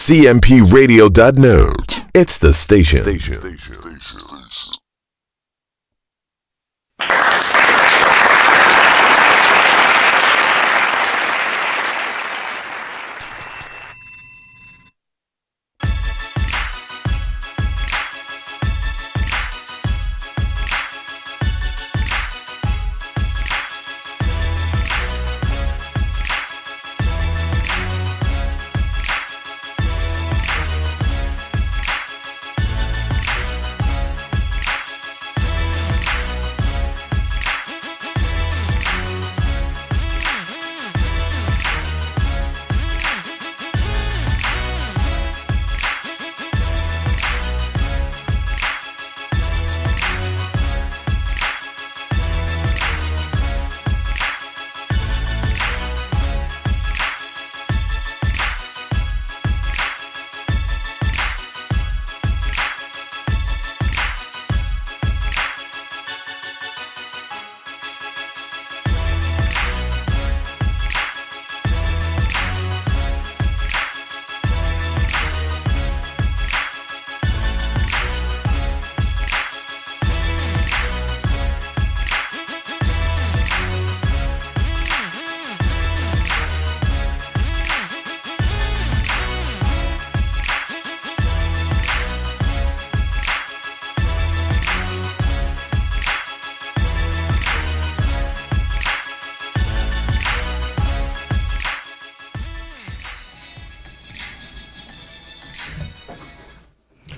CMPRadio.net. It's the station.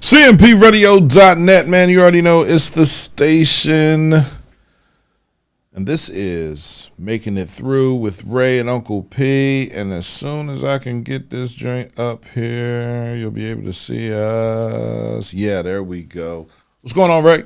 CMPRadio.net, man. You already know it's the station. And this is Making It Through with Ray and Uncle P. And as soon as I can get this joint up here, you'll be able to see us. Yeah, there we go. What's going on, Ray?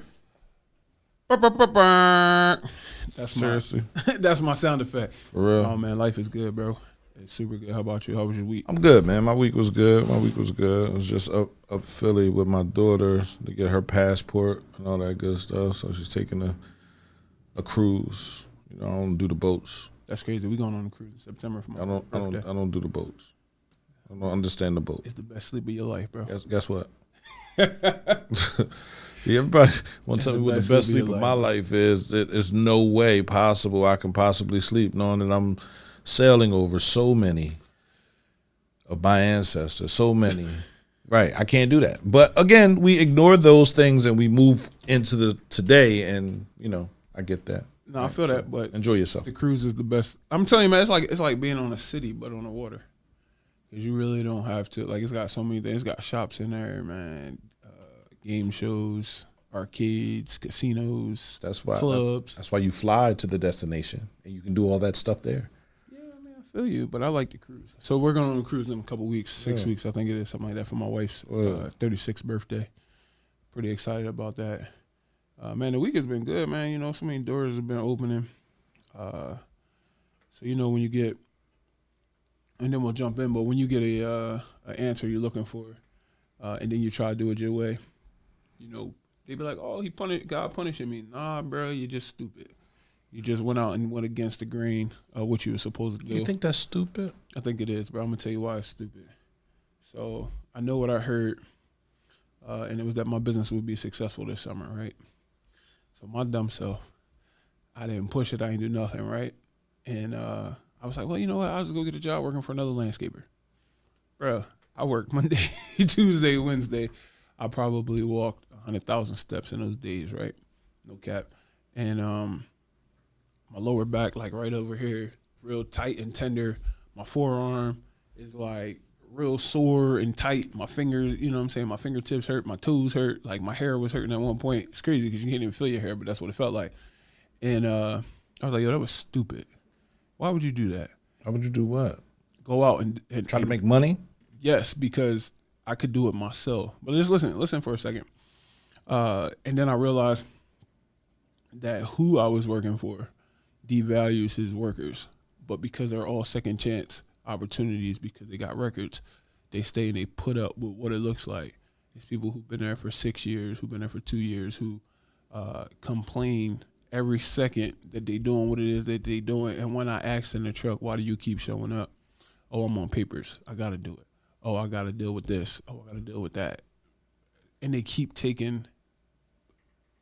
That's Seriously? That's my sound effect. For real? Oh, man, life is good, bro. It's super good. How about you? How was your week? I'm good, man. My week was good. I was just up Philly with my daughter to get her passport and all that good stuff. So she's taking a cruise. You know, I don't do the boats. That's crazy. We going on a cruise in September for my birthday. I don't do the boats. I don't understand the boat. It's the best sleep of your life, bro. Guess what? Everybody wants to tell me what the best sleep of my life is. There's no way possible I can possibly sleep knowing that I'm sailing over so many of my ancestors, so many. Right, I can't do that. But again, we ignore those things and we move into the today, and you know, I get that. No, right, I feel that, but enjoy yourself. The cruise is the best. I'm telling you, man, it's like being on a city but on the water, because you really don't have to. Like, it's got so many things. It's got shops in there, man. Game shows, arcades, casinos. Clubs. That's why you fly to the destination and you can do all that stuff there. Feel you, but I like the cruise. So we're going on a cruise in a couple weeks, 6 weeks, I think it is, something like that, for my wife's 36th birthday. Pretty excited about that. Man, the week has been good, man. You know, so many doors have been opening. So, you know, when you get, and then we'll jump in, but when you get an answer you're looking for, and then you try to do it your way, you know, they be like, oh, God punishing me. Nah, bro, you're just stupid. You just went out and went against the grain of what you were supposed to do. You think that's stupid? I think it is, bro. I'm going to tell you why it's stupid. So I know what I heard, and it was that my business would be successful this summer, right? So my dumb self, I didn't push it. I didn't do nothing, right? And I was like, well, you know what? I'll just go get a job working for another landscaper. Bro, I worked Monday, Tuesday, Wednesday. I probably walked 100,000 steps in those days, right? No cap. And my lower back, like right over here, real tight and tender. My forearm is like real sore and tight. My fingers, you know what I'm saying? My fingertips hurt. My toes hurt. Like my hair was hurting at one point. It's crazy because you can't even feel your hair, but that's what it felt like. And I was like, yo, that was stupid. Why would you do that? Why would you do what? Go out and try to make money? Yes, because I could do it myself. But just listen for a second. And then I realized that who I was working for devalues his workers, but because they're all second chance opportunities, because they got records, they stay and they put up with what it looks like. It's people who've been there for 6 years, who've been there for 2 years, who complain every second that they doing what it is that they doing. And when I asked in the truck, why do you keep showing up? Oh, I'm on papers. I got to do it. oh, I got to deal with this. Oh, I got to deal with that. And they keep taking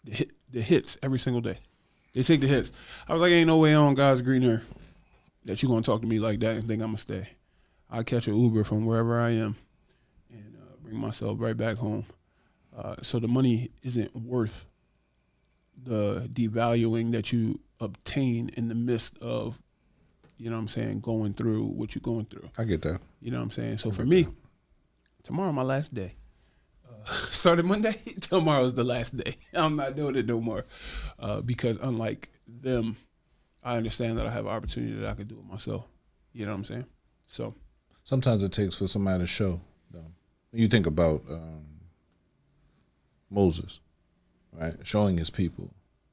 the hits every single day. They take the hits. I was like, ain't no way on God's green earth that you're going to talk to me like that and think I'm going to stay. I'll catch an Uber from wherever I am and bring myself right back home. So the money isn't worth the devaluing that you obtain in the midst of, you know what I'm saying, going through what you're going through. I get that. You know what I'm saying? So for me, tomorrow my last day. Started Monday, tomorrow's the last day. I'm not doing it no more because unlike them, I understand that I have an opportunity that I could do it myself. You know what I'm saying? So sometimes it takes for somebody to show, though. When you think about Moses, right, showing his people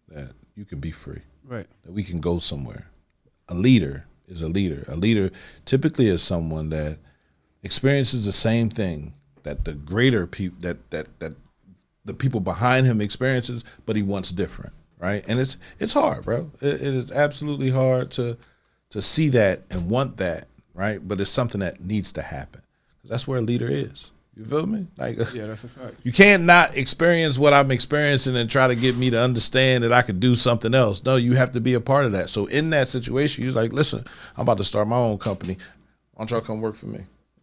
that you can be free, right, that we can go somewhere. A leader is a leader. A leader typically is someone that experiences the same thing that the greater people that the people behind him experiences, but he wants different, right? And it's hard, bro. It is absolutely hard to see that and want that, right? But it's something that needs to happen. That's where a leader is. You feel me? Like, yeah, that's a fact. You can't not experience what I'm experiencing and try to get me to understand that I could do something else. No, you have to be a part of that. So in that situation, you're like, listen, I'm about to start my own company. Why don't y'all come work for me?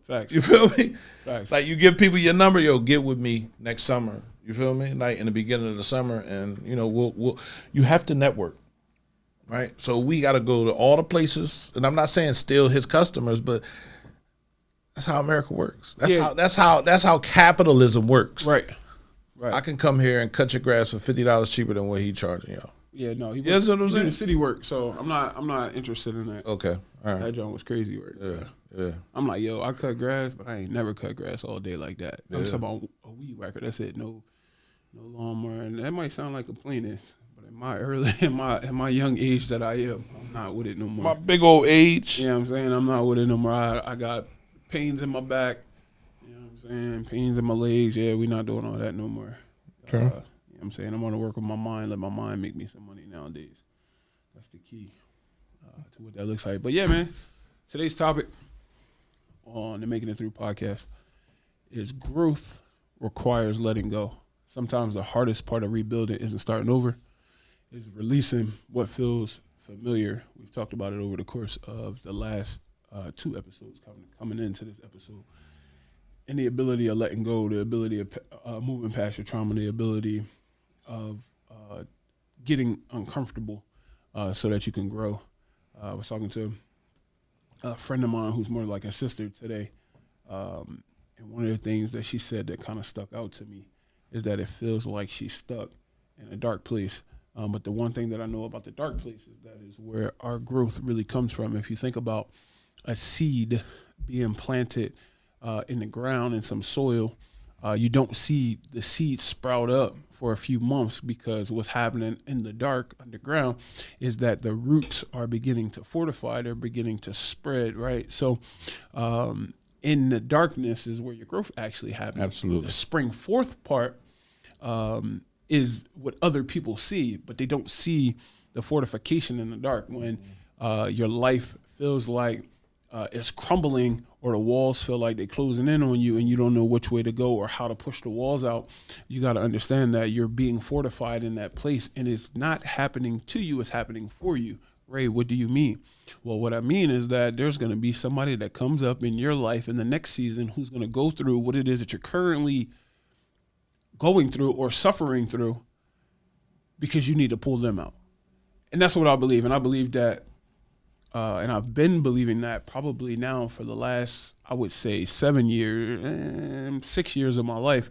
Facts. You feel me? Facts. Like you give people your number, yo, get with me next summer. You feel me? Like in the beginning of the summer, and you know, we'll you have to network, right? So we got to go to all the places, and I'm not saying steal his customers, but that's how America works. That's how capitalism works. Right. Right. I can come here and cut your grass for $50 cheaper than what he charging y'all. Yeah, no, he was, Yes, what I'm saying? doing city work, so I'm not interested in that. Okay, all right. That joint was crazy work. Yeah. I'm like, yo, I cut grass, but I ain't never cut grass all day like that. I'm talking about a weed whacker. That's it. No lawnmower, and that might sound like complaining, but in my young age that I am, I'm not with it no more. My big old age. You know what I'm saying? I'm not with it no more. I got pains in my back. You know what I'm saying? Pains in my legs. Yeah, we not doing all that no more. Okay. You know what I'm saying? I'm going to work with my mind, let my mind make me some money nowadays. That's the key to what that looks like. But yeah, man, today's topic on the Making It Through podcast is growth requires letting go. Sometimes the hardest part of rebuilding isn't starting over, is releasing what feels familiar. We've talked about it over the course of the last 2 episodes coming into this episode. And the ability of letting go, the ability of moving past your trauma, the ability of getting uncomfortable so that you can grow. I was talking to a friend of mine who's more like a sister today. And one of the things that she said that kind of stuck out to me is that it feels like she's stuck in a dark place. But the one thing that I know about the dark place is that is where our growth really comes from. If you think about a seed being planted in the ground in some soil, you don't see the seed sprout up for a few months because what's happening in the dark underground is that the roots are beginning to fortify, they're beginning to spread, right? So in the darkness is where your growth actually happens. Absolutely. The spring forth part is what other people see, but they don't see the fortification in the dark when your life feels like it's crumbling or the walls feel like they're closing in on you and you don't know which way to go or how to push the walls out. You got to understand that you're being fortified in that place and it's not happening to you, it's happening for you. Ray, what do you mean? Well, what I mean is that there's going to be somebody that comes up in your life in the next season who's going to go through what it is that you're currently going through or suffering through because you need to pull them out. And that's what I believe. And I believe that and I've been believing that probably now for the last, I would say 6 years of my life,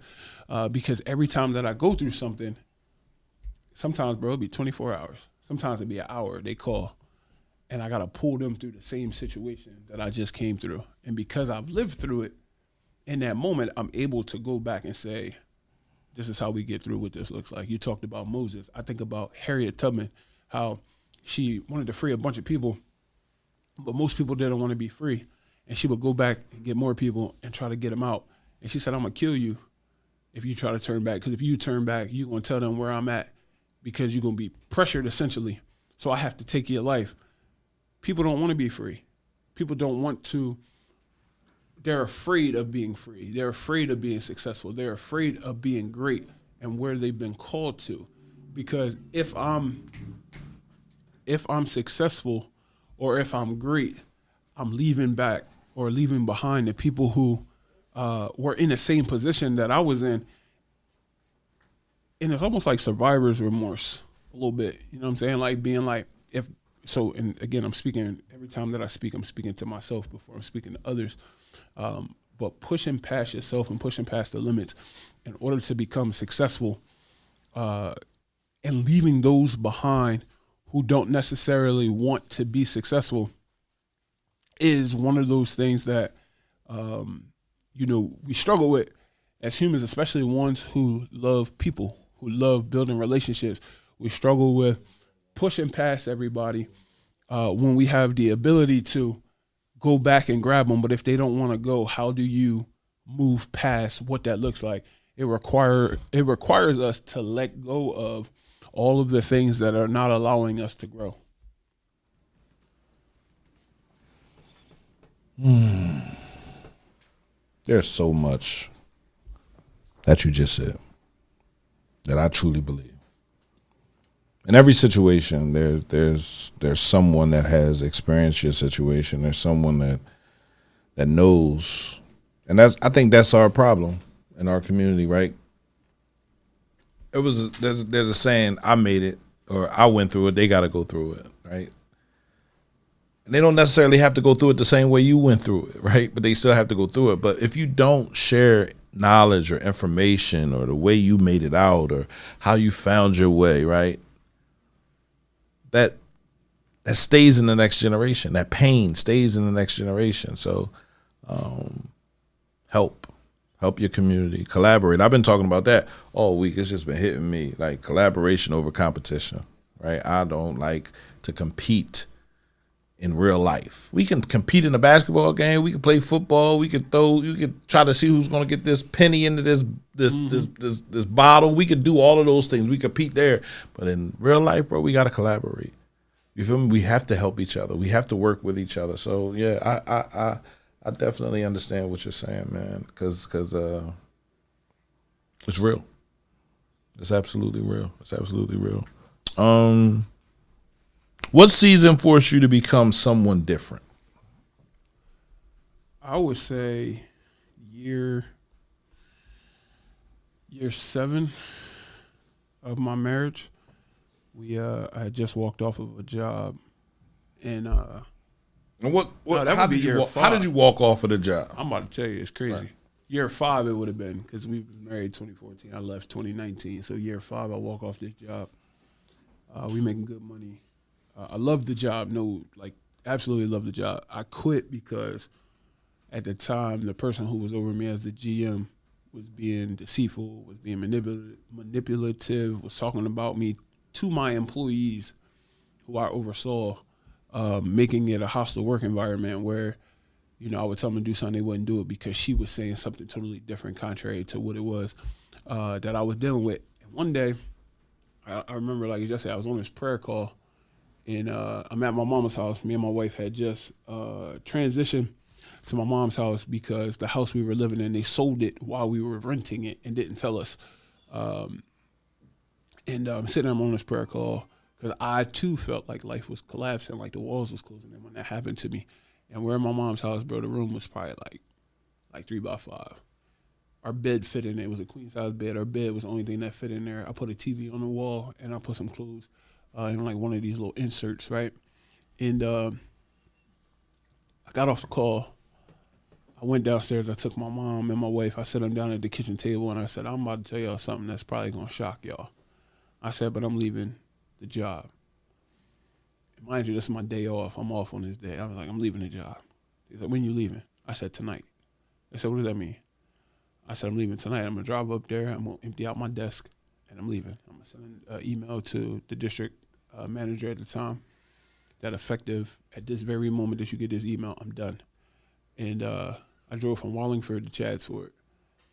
because every time that I go through something, sometimes, bro, it'll be 24 hours. Sometimes it'll be an hour they call, and I got to pull them through the same situation that I just came through. And because I've lived through it, in that moment, I'm able to go back and say, this is how we get through what this looks like. You talked about Moses. I think about Harriet Tubman, how she wanted to free a bunch of people, but most people didn't want to be free. And she would go back and get more people and try to get them out. And she said, I'm going to kill you if you try to turn back. Because if you turn back, you're going to tell them where I'm at because you're going to be pressured essentially. So I have to take your life. People don't want to be free. People don't want to they're afraid of being free. They're afraid of being successful. They're afraid of being great and where they've been called to. Because if I'm successful or if I'm great, I'm leaving back or leaving behind the people who were in the same position that I was in. And it's almost like survivor's remorse a little bit. You know what I'm saying? Like being like, if so, and again, I'm speaking, every time that I speak, I'm speaking to myself before I'm speaking to others. But pushing past yourself and pushing past the limits in order to become successful, and leaving those behind who don't necessarily want to be successful is one of those things that, we struggle with as humans, especially ones who love people, who love building relationships. We struggle with pushing past everybody when we have the ability to go back and grab them. But if they don't want to go, how do you move past what that looks like? It requires us to let go of all of the things that are not allowing us to grow. There's so much that you just said that I truly believe. In every situation, there's someone that has experienced your situation. There's someone that knows, and I think that's our problem in our community, right? There's a saying, I made it or I went through it, they got to go through it, right? And they don't necessarily have to go through it the same way you went through it, right? But they still have to go through it. But if you don't share knowledge or information or the way you made it out or how you found your way, right? That stays in the next generation. That pain stays in the next generation. So help your community, collaborate. I've been talking about that all week. It's just been hitting me, like collaboration over competition, right? I don't like to compete in real life. We can compete in a basketball game. We can play football. You could try to see who's going to get this penny into this bottle. We could do all of those things. We compete there. But in real life, bro, we got to collaborate. You feel me? We have to help each other. We have to work with each other. So yeah, I definitely understand what you're saying, man. Because it's real. It's absolutely real. It's absolutely real. What season forced you to become someone different? I would say year 7 of my marriage. I had just walked off of a job, and what? No, how did you walk off of the job? I'm about to tell you, it's crazy. Right. Year 5 it would have been, because we were married 2014. I left 2019, so year 5 I walk off this job. We making good money. I love the job. Absolutely love the job. I quit because at the time the person who was over me as the GM was being deceitful, was being manipulative, was talking about me to my employees who I oversaw, making it a hostile work environment where, I would tell them to do something, they wouldn't do it because she was saying something totally different, contrary to what it was that I was dealing with. And one day, I remember, like yesterday, I was on this prayer call, and I'm at my mama's house. Me and my wife had just transitioned to my mom's house because the house we were living in, they sold it while we were renting it and didn't tell us. And I'm sitting there on this prayer call because I too felt like life was collapsing, like the walls was closing in when that happened to me. And we're in my mom's house, bro. The room was probably like 3x5. Our bed fit in there. It was a queen size bed. Our bed was the only thing that fit in there. I put a TV on the wall and I put some clothes in like one of these little inserts, right? And I got off the call. I went downstairs. I took my mom and my wife. I set them down at the kitchen table and I said, I'm about to tell y'all something that's probably gonna shock y'all. I said, but I'm leaving the job. And mind you, this is my day off. I'm off on this day. I was like, I'm leaving the job. He said, when you leaving? I said, tonight. They said, what does that mean? I said, I'm leaving tonight. I'm going to drive up there. I'm going to empty out my desk, and I'm leaving. I'm going to send an email to the district manager at the time that effective at this very moment that you get this email, I'm done. And I drove from Wallingford to Chadsford.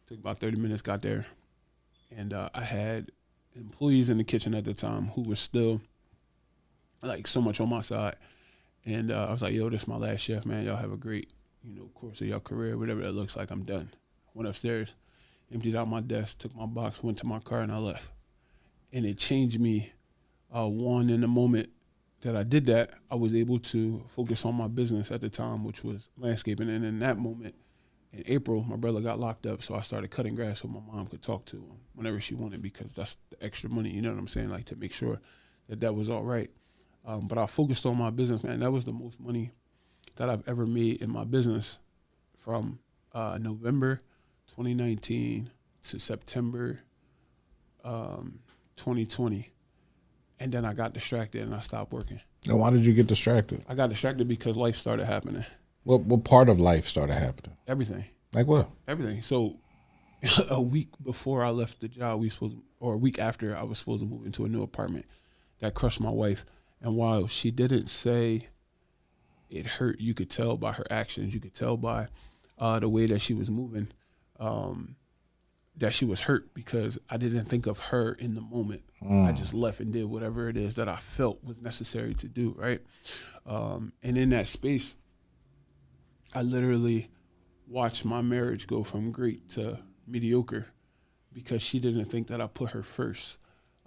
Took about 30 minutes, got there. And I had employees in the kitchen at the time who were still like so much on my side. And I was like, yo, this is my last shift, man. Y'all have a great course of your career, whatever that looks like, I'm done. Went upstairs, emptied out my desk, took my box, went to my car, and I left. And it changed me. One, in the moment that I did that, I was able to focus on my business at the time, which was landscaping. And in that moment, in April, my brother got locked up, so I started cutting grass so my mom could talk to him whenever she wanted, because that's the extra money, you know what I'm saying, like to make sure that was all right. But I focused on my business, man. That was the most money that I've ever made in my business from November 2019 to September 2020. And then I got distracted and I stopped working. And why did you get distracted? I got distracted because life started happening. What part of life started happening? Everything. Like what? Everything. So a week before I left the job, a week after, I was supposed to move into a new apartment. That crushed my wife. And while she didn't say it hurt, you could tell by her actions, you could tell by the way that she was moving, that she was hurt, because I didn't think of her in the moment. I just left and did whatever it is that I felt was necessary to do, right? And in that space, I literally watched my marriage go from great to mediocre because she didn't think that I put her first.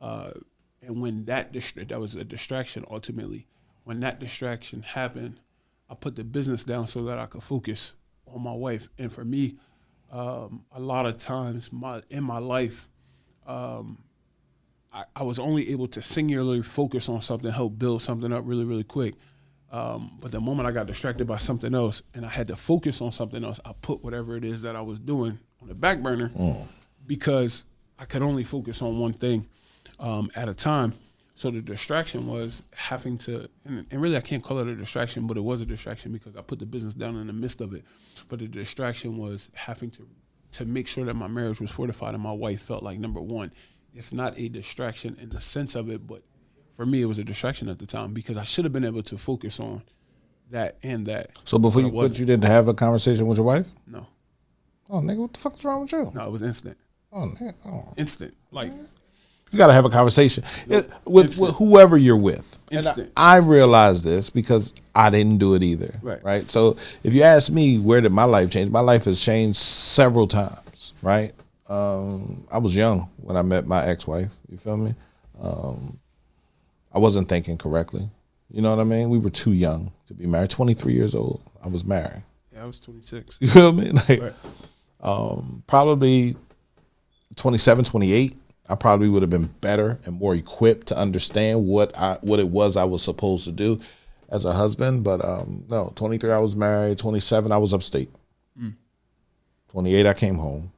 And when that was a distraction ultimately. When that distraction happened, I put the business down so that I could focus on my wife. And for me, a lot of times in my life, I was only able to singularly focus on something, help build something up really, really quick. But the moment I got distracted by something else and I had to focus on something else, I put whatever it is that I was doing on the back burner because I could only focus on one thing at a time. So the distraction was having to, and really I can't call it a distraction, but it was a distraction because I put the business down in the midst of it. But the distraction was having to make sure that my marriage was fortified and my wife felt like, number one, it's not a distraction in the sense of it, but for me it was a distraction at the time because I should have been able to focus on that and that. So before you quit, you didn't have a conversation with your wife? No. Oh, nigga, what the fuck is wrong with you? No, it was instant. Oh, nigga. Oh. Instant. Like, you got to have a conversation with whoever you're with. Instant. And I realized this because I didn't do it either. Right. So if you ask me, where did my life change? My life has changed several times. Right. I was young when I met my ex-wife. You feel me? I wasn't thinking correctly. You know what I mean? We were too young to be married. 23 years old. I was married. Yeah, I was 26. You feel me? Like, right. Probably 27, 28. I probably would have been better and more equipped to understand what it was I was supposed to do as a husband. But no, 23 I was married. 27 I was upstate. 28 I came home.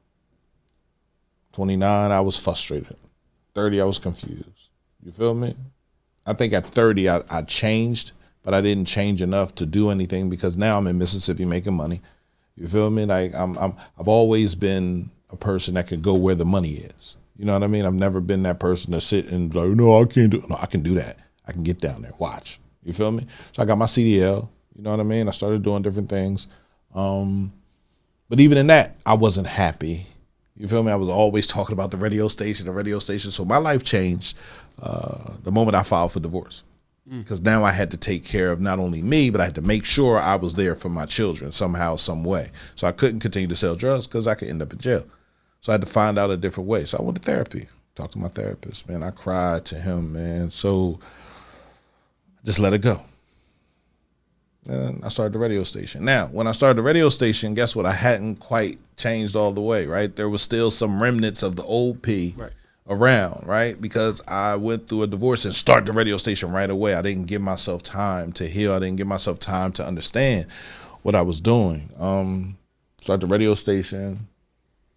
29 I was frustrated. 30 I was confused. You feel me? I think at 30 I changed, but I didn't change enough to do anything because now I'm in Mississippi making money. You feel me? Like I've always been a person that could go where the money is. You know what I mean? I've never been that person to sit and like, no, I can't do it. No, I can do that. I can get down there, watch. You feel me? So I got my CDL. You know what I mean? I started doing different things. But even in that, I wasn't happy. You feel me? I was always talking about the radio station. So my life changed the moment I filed for divorce. Because now I had to take care of not only me, but I had to make sure I was there for my children somehow, some way. So I couldn't continue to sell drugs because I could end up in jail. So I had to find out a different way. So I went to therapy, talked to my therapist, man. I cried to him, man. So I just let it go. And I started the radio station. Now, when I started the radio station, guess what? I hadn't quite changed all the way, right? There was still some remnants of the old P around, right? Because I went through a divorce and started the radio station right away. I didn't give myself time to heal. I didn't give myself time to understand what I was doing. Started the radio station.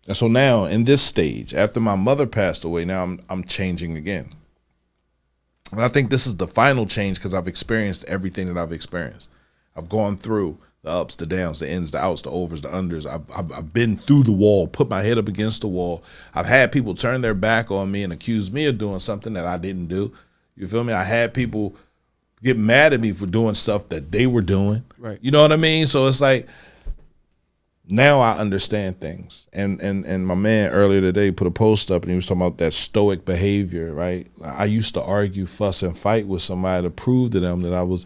And so now in this stage, after my mother passed away, now I'm changing again. And I think this is the final change because I've experienced everything that I've experienced. I've gone through the ups, the downs, the ins, the outs, the overs, the unders. I've been through the wall, put my head up against the wall. I've had people turn their back on me and accuse me of doing something that I didn't do. You feel me? I had people get mad at me for doing stuff that they were doing. Right. You know what I mean? So it's like, now I understand things. And my man earlier today put a post up and he was talking about that stoic behavior, right? I used to argue, fuss, and fight with somebody to prove to them that I was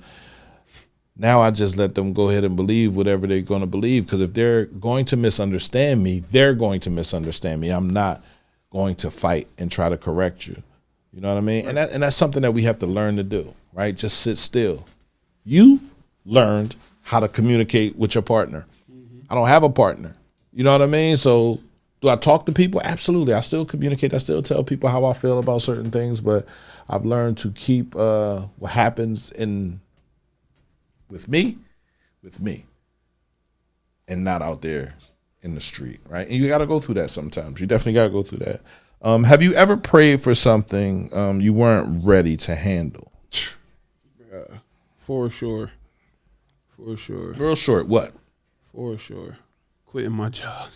Now I just let them go ahead and believe whatever they're going to believe, because if they're going to misunderstand me, they're going to misunderstand me. I'm not going to fight and try to correct you. You know what I mean? And that's something that we have to learn to do, right? Just sit still. You learned how to communicate with your partner. I don't have a partner. You know what I mean? So do I talk to people? Absolutely. I still communicate. I still tell people how I feel about certain things, but I've learned to keep what happens with me, and not out there in the street, right? And you got to go through that sometimes. You definitely got to go through that. Have you ever prayed for something you weren't ready to handle? For sure. For sure. Real short, what? For sure. Quitting my job.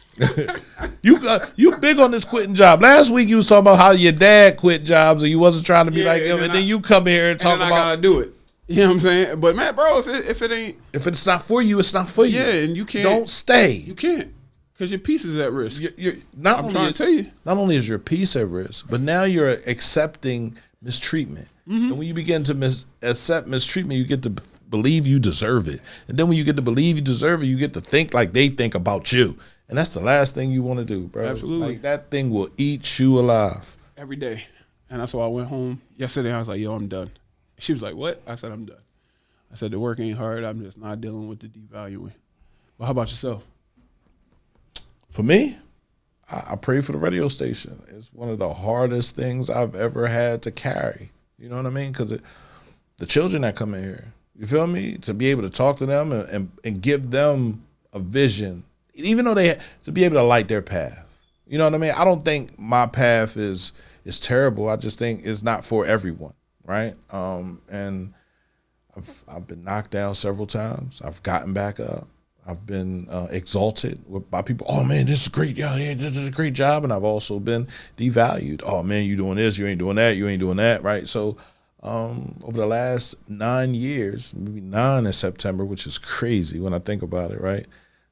You big on this quitting job. Last week you was talking about how your dad quit jobs and you wasn't trying to be like him, and then you come here and talk about I gotta do it. You know what I'm saying? But man, bro, if it ain't, if it's not for you, it's not for you. Yeah, and you can't. Don't stay. You can't, because your peace is at risk. I'm trying to tell you. Not only is your peace at risk, but now you're accepting mistreatment. And when you begin to accept mistreatment, you get to believe you deserve it. And then when you get to believe you deserve it, you get to think like they think about you. And that's the last thing you want to do, bro. Absolutely. Like, that thing will eat you alive. Every day. And that's why I went home yesterday. I was like, yo, I'm done. She was like, what? I said, I'm done. I said, the work ain't hard. I'm just not dealing with the devaluing. But how about yourself? For me, I pray for the radio station. It's one of the hardest things I've ever had to carry. You know what I mean? Because the children that come in here, you feel me? To be able to talk to them and give them a vision, even though to be able to light their path. You know what I mean? I don't think my path is terrible. I just think it's not for everyone, right? And I've been knocked down several times. I've gotten back up. I've been exalted by people. Oh man, this is great. Yeah, this is a great job. And I've also been devalued. Oh man, you doing this? You ain't doing that. You ain't doing that, right? So over the last 9 years, maybe 9 in September, which is crazy when I think about it, right?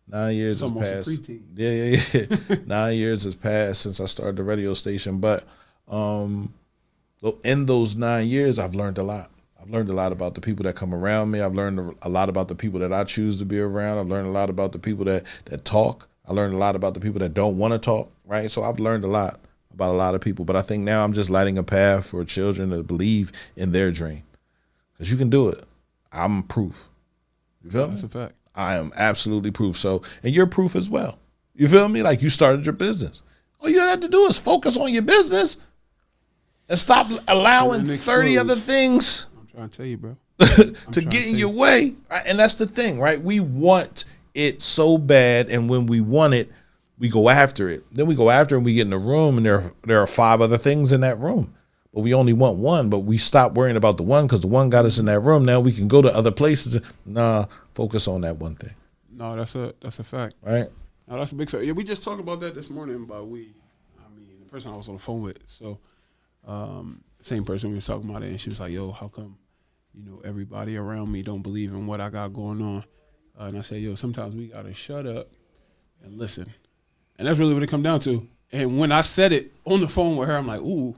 9 years has passed. Yeah. 9 years has passed since I started the radio station. But in those 9 years, I've learned a lot. I've learned a lot about the people that come around me. I've learned a lot about the people that I choose to be around. I've learned a lot about the people that talk. I learned a lot about the people that don't want to talk, right? So I've learned a lot about a lot of people. But I think now I'm just lighting a path for children to believe in their dream. Because you can do it. I'm proof. You feel me? That's a fact. I am absolutely proof. So, and you're proof as well. You feel me? Like, you started your business. All you have to do is focus on your business and stop allowing 30 other things trying to tell you, bro. to get in your way. And that's the thing, right? We want it so bad, and when we want it, we go after it. Then we go after it and we get in the room, and there are 5 other things in that room. But we only want one, but we stop worrying about the one because the one got us in that room. Now we can go to other places. Focus on that one thing. No, that's a fact. Right? No, that's a big fact. Yeah, we just talked about that this morning about the person I was on the phone with. So same person we was talking about it, and she was like, yo, how come everybody around me don't believe in what I got going on? And I said, yo, sometimes we got to shut up and listen. And that's really what it come down to. And when I said it on the phone with her, I'm like, ooh,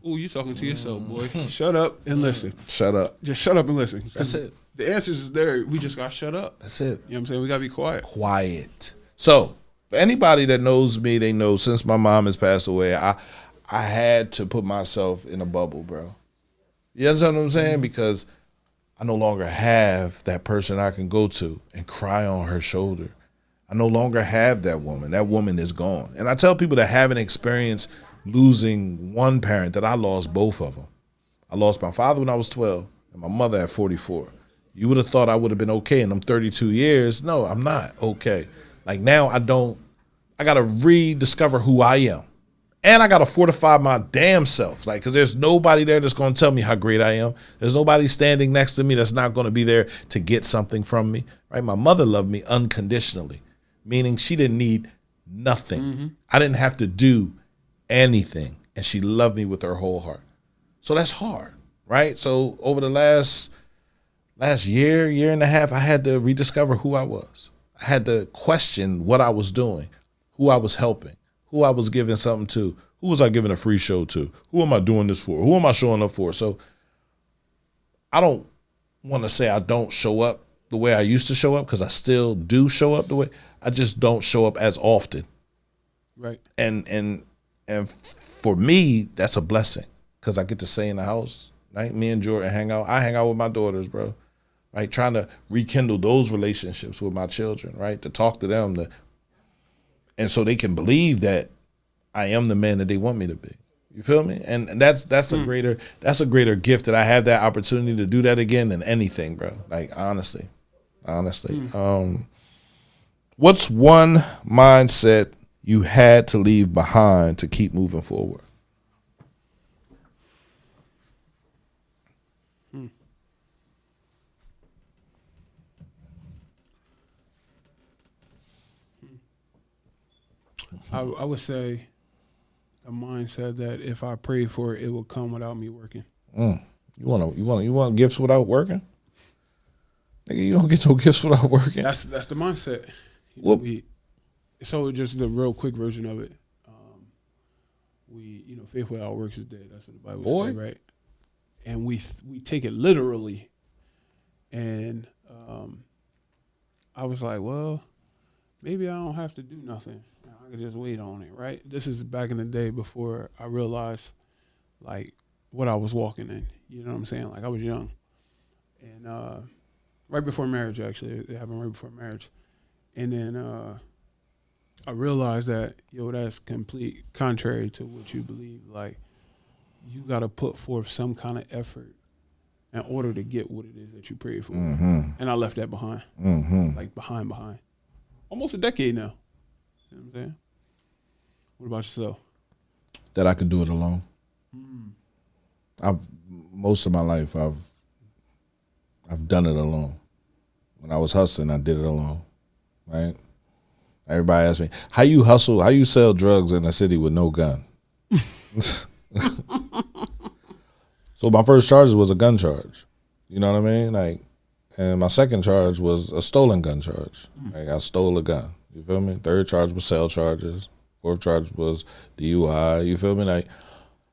you talking to yourself, boy. Shut up and listen. Shut up. Just shut up and listen. That's it. The answers is there. We just got to shut up. That's it. You know what I'm saying? We got to be quiet. Quiet. So, for anybody that knows me, they know since my mom has passed away, I had to put myself in a bubble, bro. You understand what I'm saying? Because I no longer have that person I can go to and cry on her shoulder. I no longer have that woman. That woman is gone. And I tell people that haven't experienced losing one parent that I lost both of them. I lost my father when I was 12 and my mother at 44. You would have thought I would have been okay in them 32 years. No, I'm not okay. Like, now I got to rediscover who I am. And I got to fortify my damn self. Like, because there's nobody there that's going to tell me how great I am. There's nobody standing next to me that's not going to be there to get something from me. Right? My mother loved me unconditionally, meaning she didn't need nothing. Mm-hmm. I didn't have to do anything. And she loved me with her whole heart. So that's hard. Right? So over the last year and a half, I had to rediscover who I was. I had to question what I was doing, who I was helping, who I was giving something to, who was I giving a free show to, who am I doing this for, who am I showing up for? So I don't want to say I don't show up the way I used to show up, because I still do show up the way. I just don't show up as often. Right. And for me, that's a blessing, because I get to stay in the house. Right. Me and Jordan hang out. I hang out with my daughters, bro. Right. Trying to rekindle those relationships with my children. Right. To talk to them, and so they can believe that I am the man that they want me to be. You feel me? And that's a greater gift, that I have that opportunity to do that again than anything, bro. Like, honestly. What's one mindset you had to leave behind to keep moving forward? I would say a mindset that if I pray for it, it will come without me working. You want gifts without working? Nigga, you don't get no gifts without working. That's the mindset. So just the real quick version of it. Faith without works is dead. That's what the Bible says, right? And we take it literally. And I was like, well, maybe I don't have to do nothing. I could just wait on it, right? This is back in the day before I realized, like, what I was walking in. You know what I'm saying? Like, I was young. And right before marriage, actually. It happened right before marriage. And then I realized that, that's complete contrary to what you believe. Like, you got to put forth some kind of effort in order to get what it is that you prayed for. Mm-hmm. And I left that behind. Mm-hmm. Like, behind. Almost a decade now. You know what I'm saying? What about yourself? That I could do it alone. Most of my life, I've done it alone. When I was hustling, I did it alone, right? Everybody asks me, how you hustle, how you sell drugs in a city with no gun? So my first charge was a gun charge. You know what I mean? Like, and my second charge was a stolen gun charge. Like, I stole a gun. You feel me? Third charge was sale charges. Fourth charge was DUI. You feel me? Like,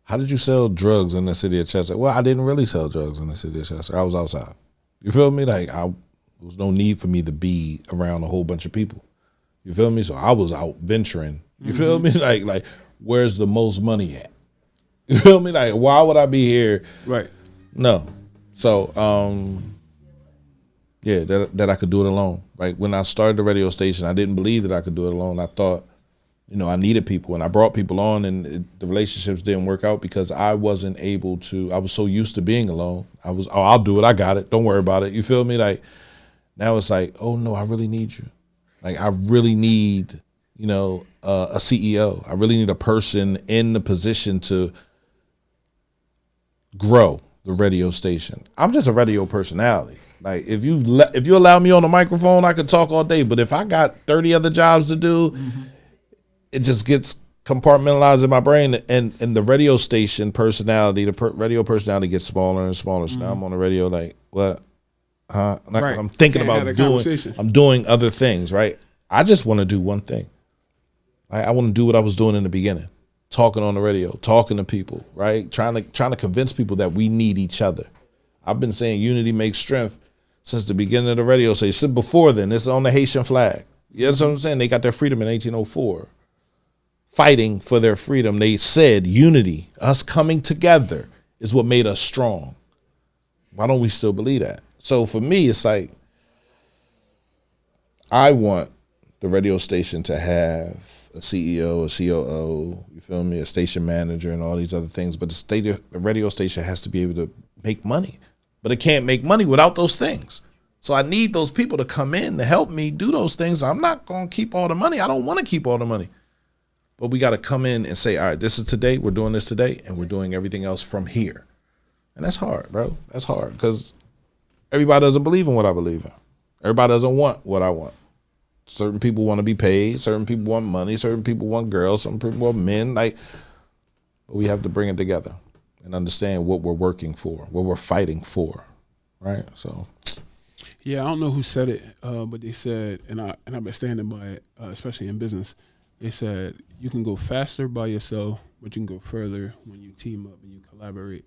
how did you sell drugs in the city of Chester? Well, I didn't really sell drugs in the city of Chester. I was outside. You feel me? Like, there was no need for me to be around a whole bunch of people. You feel me? So I was out venturing. You feel me? Like, where's the most money at? You feel me? Like, why would I be here? Right. No. So, that I could do it alone. Like, when I started the radio station, I didn't believe that I could do it alone. I thought, I needed people, and I brought people on, and the relationships didn't work out because I wasn't able to. I was so used to being alone. I'll do it. I got it. Don't worry about it. You feel me? Like, now it's like, oh no, I really need you. Like, I really need, a CEO. I really need a person in the position to grow the radio station. I'm just a radio personality. Like, if you allow me on the microphone, I could talk all day. But if I got 30 other jobs to do, it just gets compartmentalized in my brain. And the radio station personality, radio personality gets smaller and smaller. So now I'm on the radio like, what? Huh? Like, I'm thinking about doing other things, right? I just want to do one thing. I want to do what I was doing in the beginning. Talking on the radio, talking to people, right? Trying to convince people that we need each other. I've been saying unity makes strength since the beginning of the radio station. Since before then, it's on the Haitian flag. You know what I'm saying? They got their freedom in 1804. Fighting for their freedom, they said unity, us coming together, is what made us strong. Why don't we still believe that? So for me, it's like, I want the radio station to have a CEO, a COO, you feel me, a station manager, and all these other things. But the radio station has to be able to make money. But it can't make money without those things. So I need those people to come in to help me do those things. I'm not going to keep all the money. I don't want to keep all the money. But we got to come in and say, all right, this is today. We're doing this today, and we're doing everything else from here. And that's hard, bro. That's hard because everybody doesn't believe in what I believe in. Everybody doesn't want what I want. Certain people want to be paid. Certain people want money. Certain people want girls. Some people want men. But we have to bring it together and understand what we're working for, what we're fighting for, right? So, yeah, I don't know who said it, but they said, and I've been standing by it, especially in business. They said you can go faster by yourself, but you can go further when you team up and you collaborate.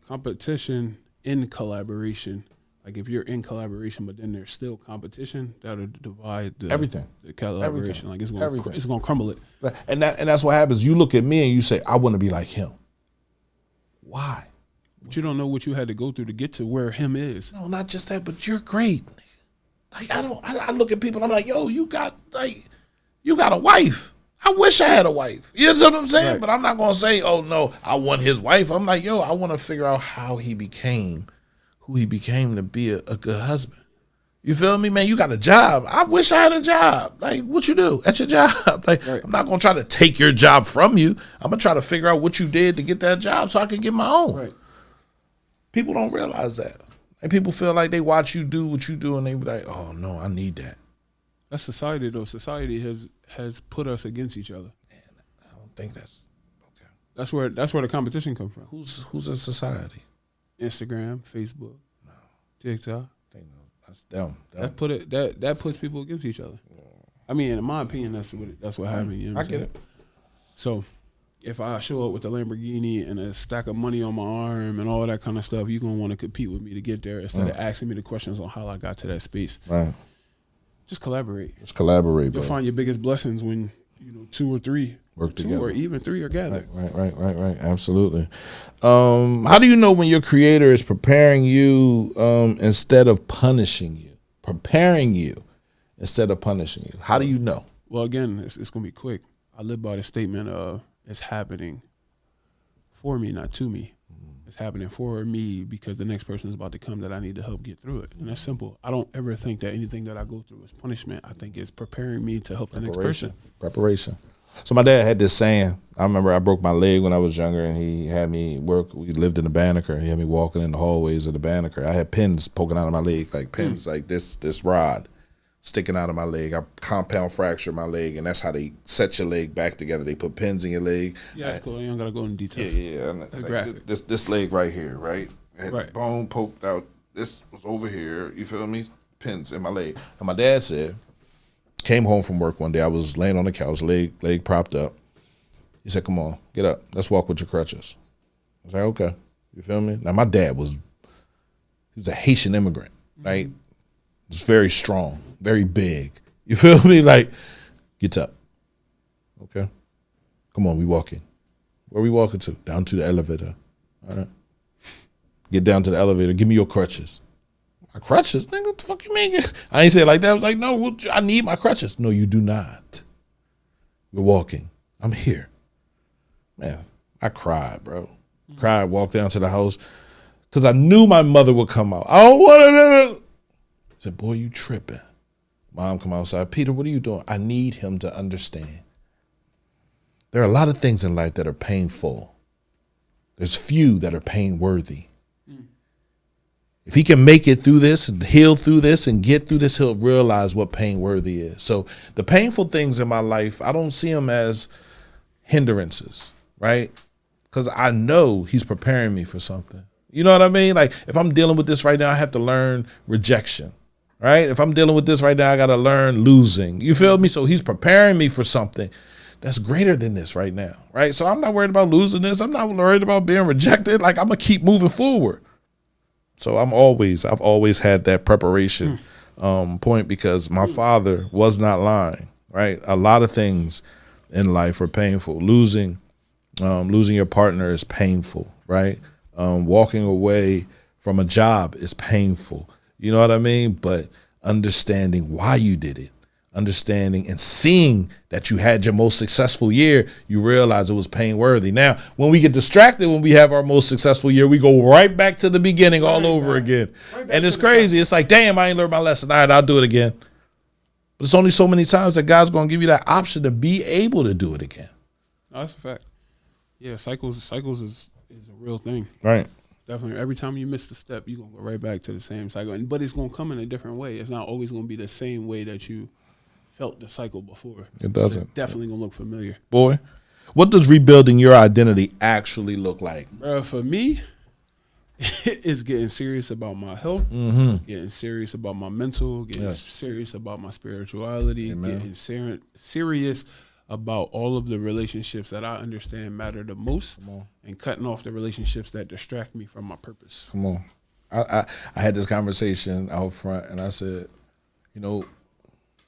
Competition in collaboration, Like if you're in collaboration, but then there's still competition, that'll divide the Everything. The collaboration. Like Everything. it's gonna crumble it. And that's what happens. You look at me and you say, I want to be like him. Why? But you don't know what you had to go through to get to where him is. No, not just that, but you're great. Like I look at people and I'm like, yo, you got a wife. I wish I had a wife. You know what I'm saying? Right. But I'm not gonna say, oh no, I want his wife. I'm like, yo, I want to figure out how he became who he became to be a good husband. You feel me, man? You got a job. I wish I had a job. Like, what you do at your job? Like, Right. I'm not gonna try to take your job from you. I'm gonna try to figure out what you did to get that job so I can get my own. Right. People don't realize that. And people feel like they watch you do what you do and they be like, oh no, I need that. That's society though. Society has put us against each other. I don't think that's okay. That's where the competition comes from. Who's in society? Instagram, Facebook, TikTok. That's them. That puts people against each other. I mean, in my opinion, that's what happened. You know what I get I'm saying? it. So, if I show up with a Lamborghini and a stack of money on my arm and all that kind of stuff, you're gonna want to compete with me to get there instead of asking me the questions on how I got to that space. Right. Just collaborate. Let's collaborate, You'll bro. find your biggest blessings when two or three Work two together. or even three are gathered. Right. Absolutely. How do you know when your creator is preparing you instead of punishing you? Preparing you instead of punishing you. How do you know? Well, again, it's gonna be quick. I live by the statement of it's happening for me, not to me. It's happening for me because the next person is about to come that I need to help get through it. And that's simple. I don't ever think that anything that I go through is punishment. I think it's preparing me to help the next person. Preparation. So my dad had this saying. I remember I broke my leg when I was younger, and he had me work. We lived in the Banneker. He had me walking in the hallways of the Banneker. I had pins poking out of my leg, like pins, like this rod sticking out of my leg. I compound fractured my leg, and that's how they set your leg back together. They put pins in your leg. Yeah, that's cool. You don't gotta go into details. Yeah. Like this leg right here, right? Had Right. bone poked out. This was over here. You feel me? Pins in my leg. And my dad said, came home from work one day. I was laying on the couch, leg propped up. He said, "Come on, get up. Let's walk with your crutches." I was like, "Okay." You feel me? Now my dad he was a Haitian immigrant, right? Just very strong, very big. You feel me? Like, get up. Okay. Come on, we walking. Where we walking to? Down to the elevator. All right. Get down to the elevator. Give me your crutches. My crutches? Nigga, what the fuck you mean? I ain't say it like that. I was like, no, I need my crutches. No, you do not. We're walking. I'm here. Man, I cried, bro. Cried, walked down to the house because I knew my mother would come out. I don't want to. I said, boy, you tripping. Mom come outside. Peter, what are you doing? I need him to understand. There are a lot of things in life that are painful. There's few that are pain worthy. If he can make it through this and heal through this and get through this, he'll realize what pain worthy is. So the painful things in my life, I don't see them as hindrances, right? Because I know he's preparing me for something. You know what I mean? Like if I'm dealing with this right now, I have to learn rejection, right? If I'm dealing with this right now, I got to learn losing. You feel me? So he's preparing me for something that's greater than this right now, right? So I'm not worried about losing this. I'm not worried about being rejected. Like I'm going to keep moving forward. So I've always had that preparation point because my father was not lying, right? A lot of things in life are painful. Losing your partner is painful, right? Walking away from a job is painful. You know what I mean? But understanding why you did it, understanding and seeing that you had your most successful year, you realize it was pain worthy. Now, when we get distracted, when we have our most successful year, we go right back to the beginning all over again. And it's crazy. It's like, damn, I ain't learned my lesson. All right, I'll do it again. But it's only so many times that God's going to give you that option to be able to do it again. Oh, that's a fact. Yeah, cycles is a real thing. Right. Definitely. Every time you miss the step, you're going to go right back to the same cycle. But it's going to come in a different way. It's not always going to be the same way that you felt the cycle before. It doesn't. It's definitely going to look familiar. Boy, what does rebuilding your identity actually look like? For me, it's getting serious about my health, getting serious about my mental, getting serious about my spirituality, getting serious about all of the relationships that I understand matter the most, and cutting off the relationships that distract me from my purpose. Come on. I had this conversation out front, and I said, you know,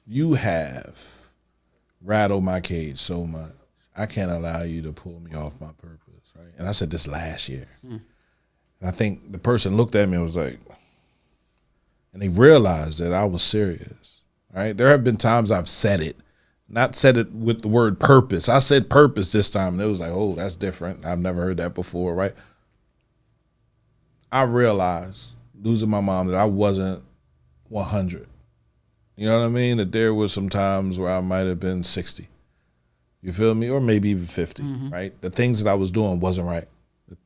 you have rattled my cage so much. I can't allow you to pull me off my purpose, right? And I said this last year. And I think the person looked at me and was like, and they realized that I was serious, right? There have been times I've said it, not said it with the word purpose. I said purpose this time, and it was like, oh, that's different. I've never heard that before, right? I realized, losing my mom, that I wasn't 100. You know what I mean? That there was some times where I might have been 60. You feel me? Or maybe even 50, right? The things that I was doing wasn't right.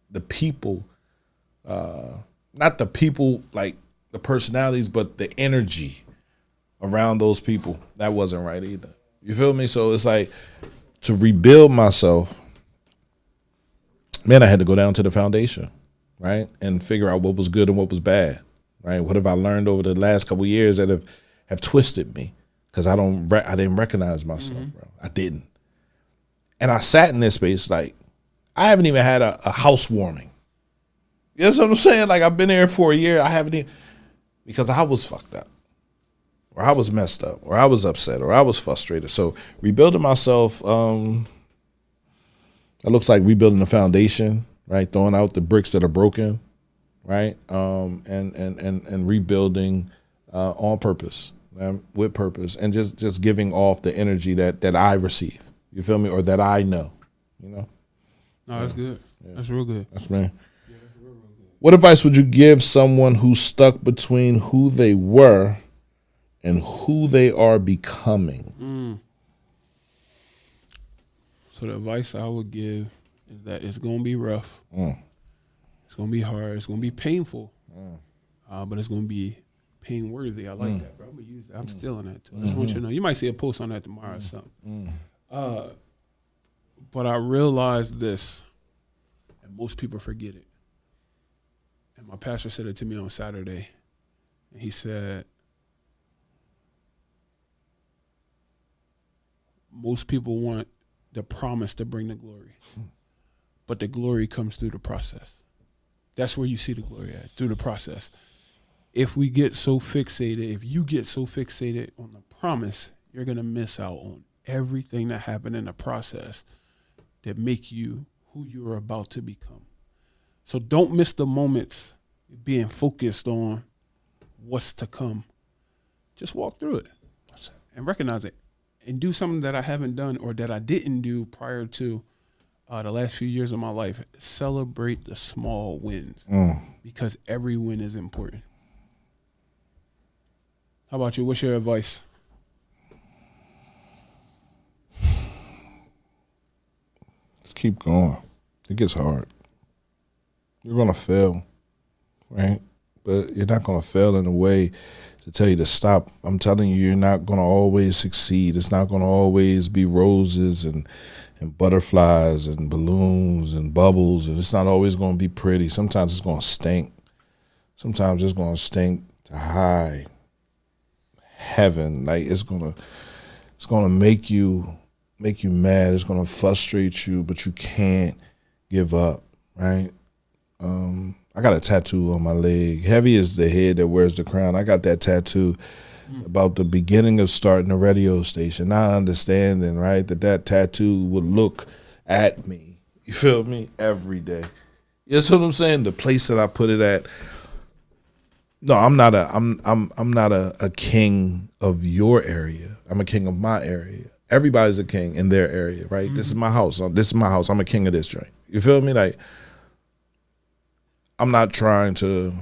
The people, not the people like the personalities, but the energy around those people, that wasn't right either. You feel me? So it's like, to rebuild myself, man, I had to go down to the foundation, right? And figure out what was good and what was bad, right? What have I learned over the last couple of years that have twisted me? Because I didn't recognize myself, bro. I didn't. And I sat in this space like, I haven't even had a housewarming. You know what I'm saying? Like, I've been here for a year. I haven't even, because I was fucked up, or I was messed up, or I was upset, or I was frustrated. So rebuilding myself, it looks like rebuilding the foundation, right? Throwing out the bricks that are broken, right? And rebuilding on purpose, with purpose, and just giving off the energy that I receive. You feel me? Or that I know, you know? No, that's good. Yeah. That's real good. That's man. Yeah, that's real good. What advice would you give someone who's stuck between who they were and who they are becoming? So the advice I would give is that it's going to be rough. It's going to be hard. It's going to be painful. But it's going to be pain worthy. I like that, bro. I'm going to use that. I'm stealing that too. I just want you to know. You might see a post on that tomorrow or something. But I realized this, and most people forget it. And my pastor said it to me on Saturday. And he said, most people want the promise to bring the glory, but the glory comes through the process. That's where you see the glory at, through the process. If you get so fixated on the promise, you're going to miss out on everything that happened in the process that make you who you're about to become. So don't miss the moments being focused on what's to come. Just walk through it and recognize it, and do something that I haven't done or that I didn't do prior to the last few years of my life. Celebrate the small wins, because every win is important. How about you? What's your advice? Just keep going. It gets hard. You're going to fail, right? But you're not going to fail in a way to tell you to stop. I'm telling you, you're not going to always succeed. It's not going to always be roses and butterflies and balloons and bubbles, and it's not always going to be pretty. Sometimes it's going to stink. Sometimes it's going to stink to high heaven. Like, it's going to make you mad. It's going to frustrate you, but you can't give up, right? I got a tattoo on my leg. Heavy is the head that wears the crown. I got that tattoo about the beginning of starting a radio station, not understanding, right, that tattoo would look at me, you feel me, every day. You know what I'm saying? The place that I put it at. No, I'm not a king of your area. I'm a king of my area. Everybody's a king in their area, right? Mm-hmm. This is my house. I'm a king of this joint. You feel me? Like, I'm not trying to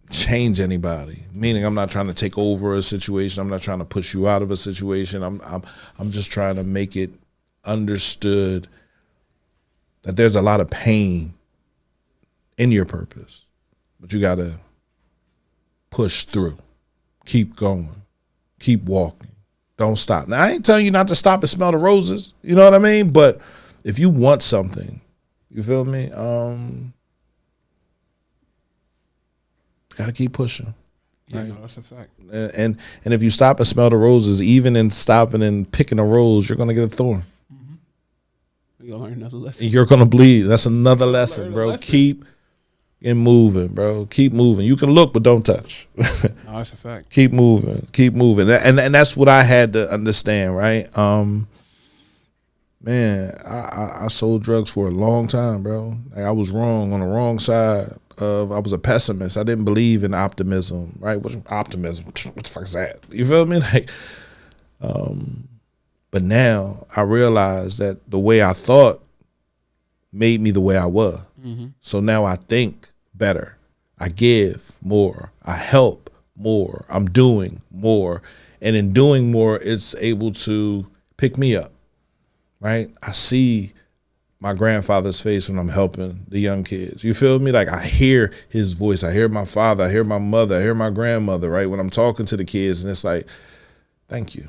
change anybody, meaning I'm not trying to take over a situation. I'm not trying to push you out of a situation. I'm just trying to make it understood that there's a lot of pain in your purpose, but you got to push through, keep going, keep walking, don't stop. Now, I ain't telling you not to stop and smell the roses, you know what I mean? But if you want something, you feel me? Gotta keep pushing. Yeah, right? No, that's a fact. And if you stop and smell the roses, even in stopping and picking a rose, you're gonna get a thorn. You're gonna learn another lesson. You're gonna bleed. That's another lesson, bro. Keep and moving, bro. Keep moving. You can look, but don't touch. No, that's a fact. Keep moving. Keep moving. And that's what I had to understand, right? Man, I sold drugs for a long time, bro. Like, I was wrong on the wrong side of. I was a pessimist. I didn't believe in optimism, right? What's optimism? What the fuck is that? You feel me? Like, but now I realize that the way I thought made me the way I was. Mm-hmm. So now I think better. I give more. I help more. I'm doing more. And in doing more, it's able to pick me up, right? I see my grandfather's face when I'm helping the young kids. You feel me? Like, I hear his voice. I hear my father. I hear my mother. I hear my grandmother, right? When I'm talking to the kids, and it's like, thank you.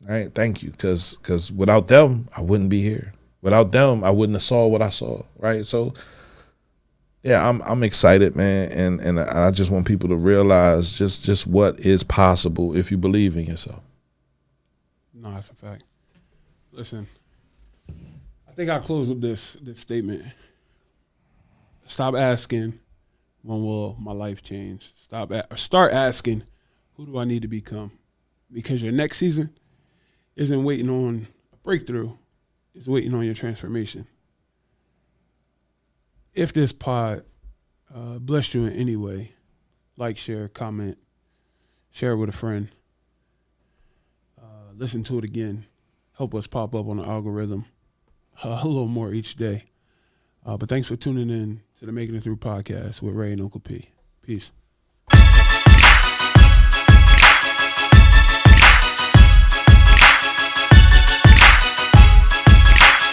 Right? Thank you. Because without them, I wouldn't be here. Without them, I wouldn't have saw what I saw, right? So, yeah, I'm excited, man, and I just want people to realize just what is possible if you believe in yourself. No, that's a fact. Listen, I think I'll close with this statement. Stop asking, when will my life change? Start asking, who do I need to become? Because your next season isn't waiting on a breakthrough. It's waiting on your transformation. If this pod blessed you in any way, like, share, comment, share it with a friend. Listen to it again. Help us pop up on the algorithm a little more each day. But thanks for tuning in to the Making It Through podcast with Ray and Uncle P. Peace.